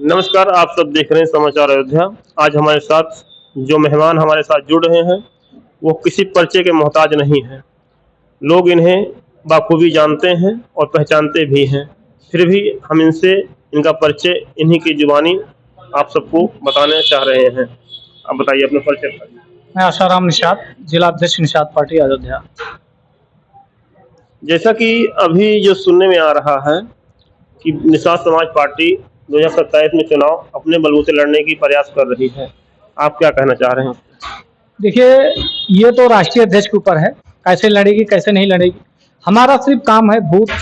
नमस्कार, आप सब देख रहे हैं समाचार अयोध्या। आज हमारे साथ जो मेहमान हमारे साथ जुड़ रहे हैं वो किसी परिचय के मोहताज नहीं हैं। लोग इन्हें बाखूबी जानते हैं और पहचानते भी हैं। फिर भी हम इनसे इनका परिचय इन्हीं की जुबानी आप सबको बताना चाह रहे हैं। आप बताइए अपना परिचय बताइए। मैं आशाराम निषाद, जिला अध्यक्ष निषाद पार्टी अयोध्या। जैसा कि अभी जो सुनने में आ रहा है कि निषाद समाज पार्टी 2027 में चुनाव अपने बलबूते लड़ने की प्रयास कर रही है, आप क्या कहना चाह रहे हैं? देखिए, ये तो राष्ट्रीय अध्यक्ष के ऊपर है, कैसे लड़ेगी कैसे नहीं लड़ेगी। हमारा सिर्फ काम है बूथ,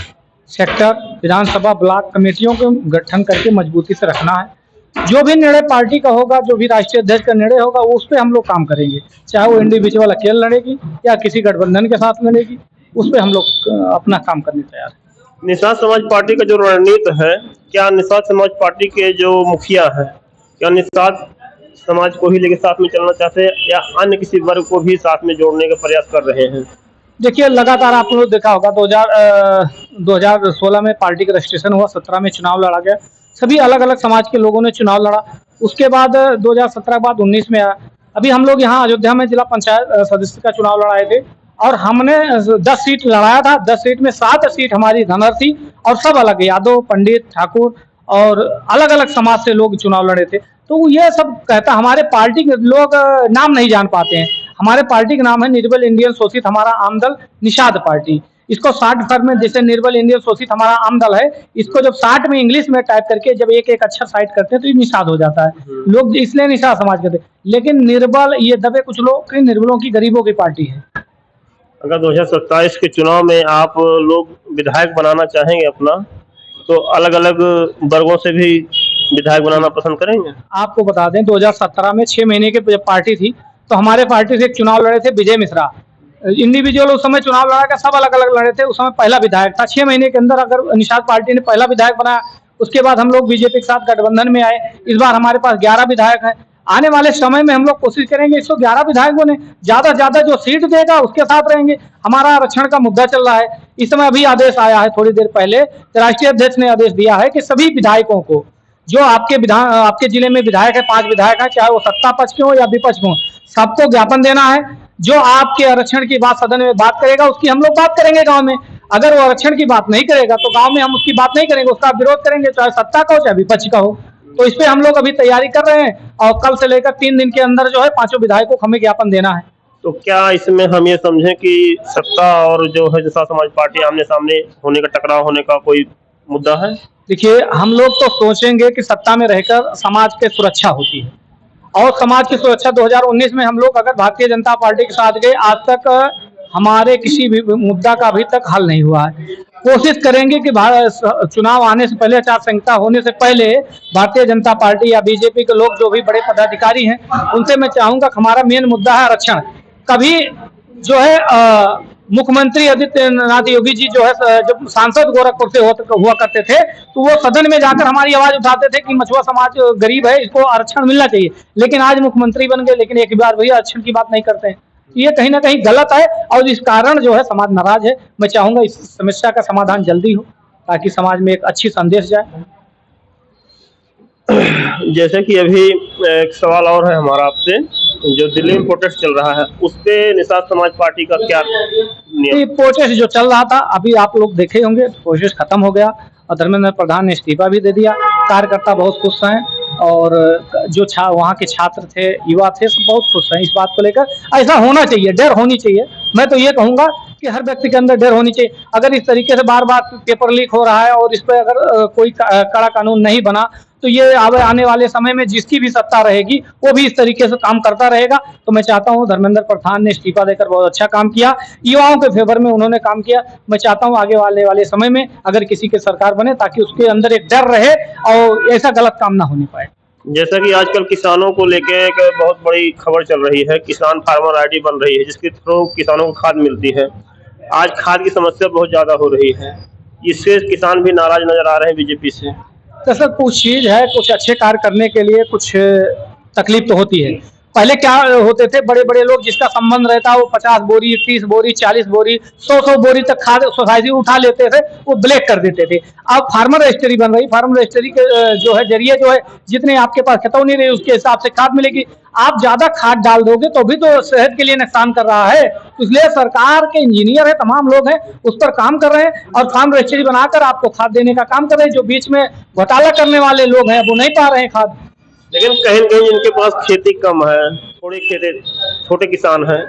सेक्टर, विधानसभा, ब्लॉक कमेटियों को गठन करके मजबूती से रखना है। जो भी निर्णय पार्टी का होगा, जो भी राष्ट्रीय अध्यक्ष का निर्णय होगा, उस पर हम लोग काम करेंगे। चाहे वो इंडिविजुअल अकेले लड़ेगी या किसी गठबंधन के साथ लड़ेगी, उस पर हम लोग अपना काम करने तैयार हैं। निषाद समाज पार्टी का जो रणनीति है, क्या निषाद समाज पार्टी के जो मुखिया है, क्या निषाद समाज को ही लेकर साथ में चलना चाहते हैं या अन्य किसी वर्ग को भी साथ में जोड़ने का प्रयास कर रहे हैं? देखिए, लगातार आप लोग देखा होगा 2016 में पार्टी का रजिस्ट्रेशन हुआ, 17 में चुनाव लड़ा गया, सभी अलग अलग समाज के लोगों ने चुनाव लड़ा। उसके बाद 2017 के बाद 19 में आया। अभी हम लोग यहाँ अयोध्या में जिला पंचायत सदस्य का चुनाव लड़ाए थे और हमने 10 सीट लड़ाया था। 10 सीट में 7 सीट हमारी धनर थी और सब अलग, यादव, पंडित, ठाकुर और अलग अलग समाज से लोग चुनाव लड़े थे। तो ये सब कहता, हमारे पार्टी के लोग नाम नहीं जान पाते हैं। हमारे पार्टी का नाम है निर्बल इंडियन शोषित हमारा आम दल निषाद पार्टी। इसको 60 फर में, जैसे निर्बल इंडियन शोषित हमारा आम दल है, इसको जब 60 में इंग्लिश में टाइप करके जब एक एक अच्छा साइट करते हैं तो ये निषाद हो जाता है। लोग इसलिए निषाद समाज कहते हैं। लेकिन निर्बल, ये दबे कुछ लोग की, निर्बलों की, गरीबों की पार्टी है। अगर 2027 के चुनाव में आप लोग विधायक बनाना चाहेंगे अपना, तो अलग अलग वर्गों से भी विधायक बनाना पसंद करेंगे? आपको बता दें, 2017 में 6 महीने की जब पार्टी थी तो हमारे पार्टी से एक चुनाव लड़े थे विजय मिश्रा। इंडिविजुअल उस समय चुनाव लड़ा के सब अलग अलग लड़े थे। उस समय पहला विधायक था। 6 महीने के अंदर अगर निषाद पार्टी ने पहला विधायक बनाया, उसके बाद हम लोग बीजेपी के साथ गठबंधन में आए। इस बार हमारे पास 11 विधायक हैं। आने वाले समय में हम लोग कोशिश करेंगे 111 विधायकों ने ज्यादा से ज्यादा जो सीट देगा उसके साथ रहेंगे। हमारा आरक्षण का मुद्दा चल रहा है। इस समय अभी आदेश आया है थोड़ी देर पहले, राष्ट्रीय अध्यक्ष ने आदेश दिया है कि सभी विधायकों को, जो आपके जिले में विधायक है, 5 विधायक है, चाहे वो सत्ता पक्ष के हो या विपक्ष के हो, सबको ज्ञापन देना है। जो आपके आरक्षण की बात सदन में बात करेगा उसकी हम लोग बात करेंगे गांव में। अगर वो आरक्षण की बात नहीं करेगा तो गांव में हम उसकी बात नहीं करेंगे, उसका विरोध करेंगे, चाहे सत्ता का हो चाहे विपक्ष का हो। तो इस पे हम लोग अभी तैयारी कर रहे हैं और कल से लेकर 3 दिन के अंदर जो है 5 विधायकों को हमें ज्ञापन देना है। तो क्या इसमें हम ये समझें कि सत्ता और जो है निषाद समाज पार्टी आमने सामने होने का, टकराव होने का कोई मुद्दा है? देखिए, हम लोग तो सोचेंगे कि सत्ता में रहकर समाज की सुरक्षा होती है और समाज की सुरक्षा 2019 में हम लोग अगर भारतीय जनता पार्टी के साथ गए, आज तक हमारे किसी भी मुद्दा का अभी तक हल नहीं हुआ है। कोशिश करेंगे कि चुनाव आने से पहले, आचार संहिता होने से पहले, भारतीय जनता पार्टी या बीजेपी के लोग जो भी बड़े पदाधिकारी हैं उनसे मैं चाहूंगा कि हमारा मेन मुद्दा है आरक्षण। कभी जो है मुख्यमंत्री आदित्यनाथ योगी जी जो है, जब सांसद गोरखपुर से हुआ करते थे तो वो सदन में जाकर हमारी आवाज उठाते थे कि मछुआ समाज गरीब है, इसको आरक्षण मिलना चाहिए। लेकिन आज मुख्यमंत्री बन गए लेकिन एक बार भी आरक्षण की बात नहीं करते हैं। ये कहीं ना कहीं गलत है और इस कारण जो है समाज नाराज है। मैं चाहूंगा इस समस्या का समाधान जल्दी हो ताकि समाज में एक अच्छी संदेश जाए। जैसे कि अभी एक सवाल और है हमारा आपसे, जो दिल्ली में प्रोटेस्ट चल रहा है उस पे निषाद समाज पार्टी का क्या नियम? प्रोटेस्ट जो चल रहा था अभी आप लोग देखे होंगे, प्रोटेस्ट खत्म हो गया और धर्मेंद्र प्रधान ने इस्तीफा भी दे दिया। कार्यकर्ता बहुत खुश हैं और जो वहाँ के छात्र थे, युवा थे, सब बहुत खुश हैं इस बात को लेकर। ऐसा होना चाहिए, डर होनी चाहिए। मैं तो ये कहूँगा कि हर व्यक्ति के अंदर डर होनी चाहिए। अगर इस तरीके से बार बार पेपर लीक हो रहा है और इस पर अगर कोई कड़ा कानून नहीं बना तो ये आने वाले समय में जिसकी भी सत्ता रहेगी वो भी इस तरीके से काम करता रहेगा। तो मैं चाहता हूँ, धर्मेंद्र प्रधान ने इस्तीफा देकर बहुत अच्छा काम किया, युवाओं के फेवर में उन्होंने काम किया। मैं चाहता हूँ आगे वाले समय में अगर किसी की सरकार बने ताकि उसके अंदर एक डर रहे और ऐसा गलत काम ना होने पाए। जैसा कि आजकल किसानों को लेके एक बहुत बड़ी खबर चल रही है, किसान फार्मर आईडी बन रही है जिसके थ्रू किसानों को खाद मिलती है। आज खाद की समस्या बहुत ज्यादा हो रही है, इससे किसान भी नाराज नजर आ रहे हैं बीजेपी से। तो सर, कुछ चीज है, कुछ अच्छे कार्य करने के लिए कुछ तकलीफ तो होती है। पहले क्या होते थे, बड़े बड़े लोग जिसका संबंध रहता वो 50 बोरी, 30 बोरी, 40 बोरी, 100 बोरी तक खाद सोसाइटी उठा लेते थे, वो ब्लैक कर देते थे। अब फार्मर रजिस्ट्री बन रही, फार्मर रजिस्ट्री के जो है जरिए जो है जितने आपके पास खतौनी रही उसके हिसाब से खाद मिलेगी। आप ज्यादा खाद डाल दोगे तो भी तो सेहत के लिए नुकसान कर रहा है। इसलिए सरकार के इंजीनियर है, तमाम लोग हैं, उस पर काम कर रहे हैं और फार्म रजिस्ट्री बनाकर आपको खाद देने का काम कर रहे हैं। जो बीच में घोटाला करने वाले लोग हैं वो नहीं पा रहे हैं खाद। लेकिन कहीं न कहीं जिनके पास खेती कम है, थोड़ी खेती, छोटे किसान हैं,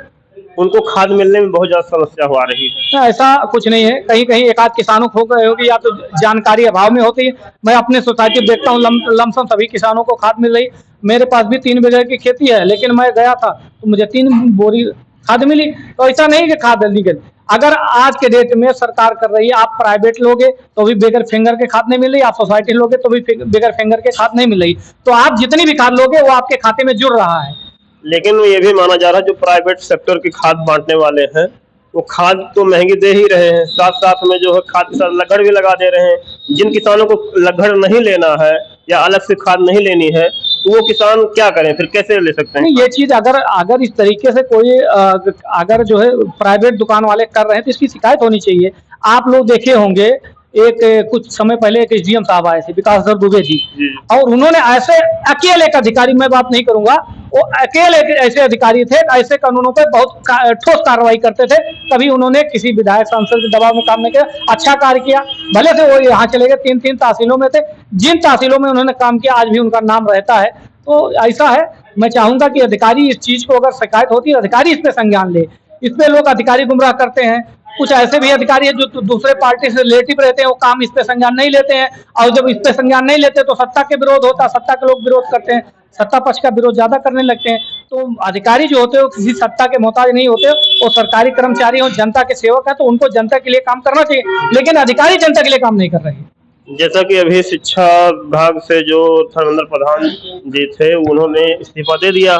उनको खाद मिलने में बहुत ज़्यादा समस्या हो आ रही है। ना, ऐसा कुछ नहीं है। कहीं कहीं एक आध किसानों को गए होगी या तो जानकारी अभाव में होती है। मैं अपने सोसाइटी में देखता हूँ लमसम सभी किसानों को खाद मिल रही। मेरे पास भी 3 बीघे की खेती है, लेकिन मैं गया था तो मुझे 3 बोरी खाद मिली। तो ऐसा नहीं कि खाद लीगल, अगर आज के डेट में सरकार कर रही है, आप प्राइवेट लोगे तो भी बगैर फिंगर के खाद नहीं मिल रही, आप सोसाइटी लोगे तो भी बगैर फिंगर के खाद नहीं मिल रही। तो आप जितनी भी खाद लोगे वो आपके खाते में जुड़ रहा है। लेकिन ये भी माना जा रहा है जो प्राइवेट सेक्टर की खाद बांटने वाले हैं वो खाद तो महंगी दे ही रहे हैं, साथ साथ में जो है खाद के साथ लग्गड़ भी लगा दे रहे हैं। जिन किसानों को लग्गड़ नहीं लेना है या अलग से खाद नहीं लेनी है तो वो किसान क्या करें, फिर कैसे ले सकते हैं? नहीं, ये चीज अगर इस तरीके से कोई अगर जो है प्राइवेट दुकान वाले कर रहे हैं तो इसकी शिकायत होनी चाहिए। आप लोग देखे होंगे एक कुछ समय पहले एक एसडीएम साहब आए थे, विकास दुबे जी, और उन्होंने ऐसे अकेले एक अधिकारी, मैं बात नहीं करूंगा, वो अकेले ऐसे अधिकारी थे, ऐसे कानूनों पर बहुत ठोस कार्रवाई करते थे। कभी उन्होंने किसी विधायक सांसद के दबाव में काम नहीं किया, अच्छा कार्य किया। भले से वो यहाँ चले गए, 3 तहसीलों में थे, जिन तहसीलों में उन्होंने काम किया आज भी उनका नाम रहता है। तो ऐसा है, मैं चाहूंगा कि अधिकारी इस चीज को, अगर शिकायत होती है अधिकारी इस पे संज्ञान ले। इस पे लोग अधिकारी गुमराह करते हैं। कुछ ऐसे भी अधिकारी हैं जो दूसरे पार्टी से रिलेटिव रहते हैं, वो काम इस पे संज्ञान नहीं लेते हैं, और जब इस पे संज्ञान नहीं लेते तो सत्ता के विरोध होता है, सत्ता के लोग विरोध करते हैं, सत्ता पक्ष का विरोध ज्यादा करने लगते हैं। तो अधिकारी जो होते हैं वो किसी सत्ता के मोहताज नहीं होते, वो सरकारी कर्मचारी हो, जनता के सेवक है, तो उनको जनता के लिए काम करना चाहिए। लेकिन अधिकारी जनता के लिए काम नहीं कर रहे हैं। जैसा कि अभी शिक्षा विभाग से जो धर्मेंद्र प्रधान जी थे उन्होंने इस्तीफा दे दिया।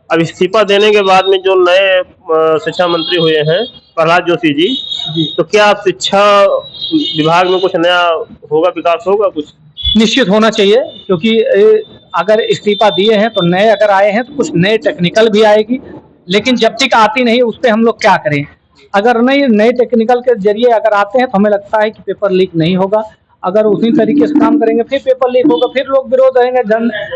अब इस्तीफा देने के बाद में जो नए शिक्षा मंत्री हुए हैं प्रहलाद जोशी जी, तो क्या शिक्षा विभाग में कुछ नया होगा, विकास होगा कुछ? निश्चित होना चाहिए, क्योंकि अगर इस्तीफा दिए हैं तो नए अगर आए हैं तो कुछ नए टेक्निकल भी आएगी। लेकिन जब तक आती नहीं उस पर हम लोग क्या करें? अगर नहीं नए टेक्निकल के जरिए अगर आते हैं तो हमें लगता है कि पेपर लीक नहीं होगा। अगर उसी तरीके से काम करेंगे फिर पेपर लीक होगा, फिर लोग विरोध रहेंगे।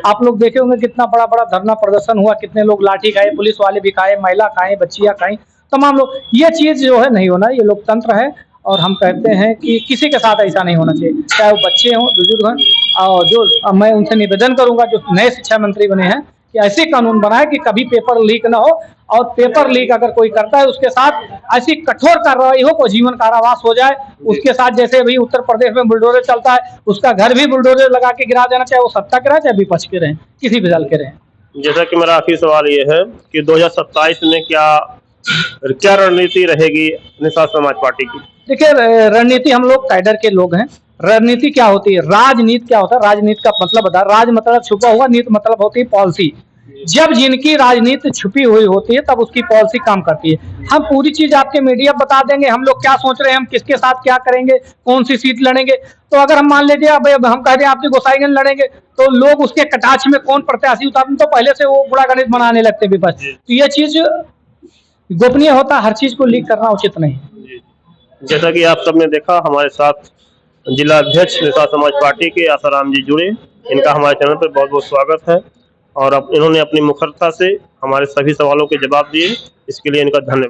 आप लोग देखे होंगे कितना बड़ा बड़ा धरना प्रदर्शन हुआ, कितने लोग लाठी खाए, पुलिस वाले भी खाए, महिला खाए, बच्चियां खाई, तमाम लोग। ये चीज जो है नहीं होना, ये लोकतंत्र है और हम कहते हैं कि किसी के साथ ऐसा नहीं होना चाहिए, चाहे वो बच्चे हों, बुजुर्ग हों। और जो मैं उनसे निवेदन करूंगा जो नए शिक्षा मंत्री बने हैं कि ऐसे कानून बनाए कि कभी पेपर लीक ना हो, और पेपर लीक अगर कोई करता है उसके साथ ऐसी कठोर कार्रवाई हो, कोई जीवन कारावास हो जाए उसके साथ। जैसे अभी उत्तर प्रदेश में बुलडोजर चलता है, उसका घर भी बुलडोजर लगा के गिरा देना, चाहे वो सत्ता के रहे चाहे विपक्ष के रहे, किसी भी दल के रहे। जैसा कि मेरा आखिरी सवाल ये है कि 2027 में क्या रणनीति रहेगी निषाद समाज पार्टी की? देखिए, रणनीति, हम लोग कैडर के लोग हैं। रणनीति क्या होती है, राजनीति क्या होता है, राजनीति का मतलब बता, राज मतलब छुपा हुआ, नीति मतलब होती है पॉलिसी। जब जिनकी राजनीति छुपी हुई होती है तब उसकी पॉलिसी काम करती है। हम पूरी चीज आपके मीडिया बता देंगे, हम लोग क्या सोच रहे हैं, हम किसके साथ क्या करेंगे, कौन सी सीट लड़ेंगे। तो अगर हम मान लीजिए अब हम कह रहे हैं आपकी गोसाईगंज लड़ेंगे, तो लोग उसके कटाक्ष में कौन प्रत्याशी उतारते तो पहले से वो बुरा गणित बनाने लगते विपक्ष। तो ये चीज गोपनीय होता, हर चीज को लीक करना उचित नहीं। जैसा कि आप सबने देखा, हमारे साथ जिला अध्यक्ष निषाद समाज पार्टी के आसाराम जी जुड़े। इनका हमारे चैनल पर बहुत बहुत स्वागत है और इन्होंने अपनी मुखरता से हमारे सभी सवालों के जवाब दिए, इसके लिए इनका धन्यवाद।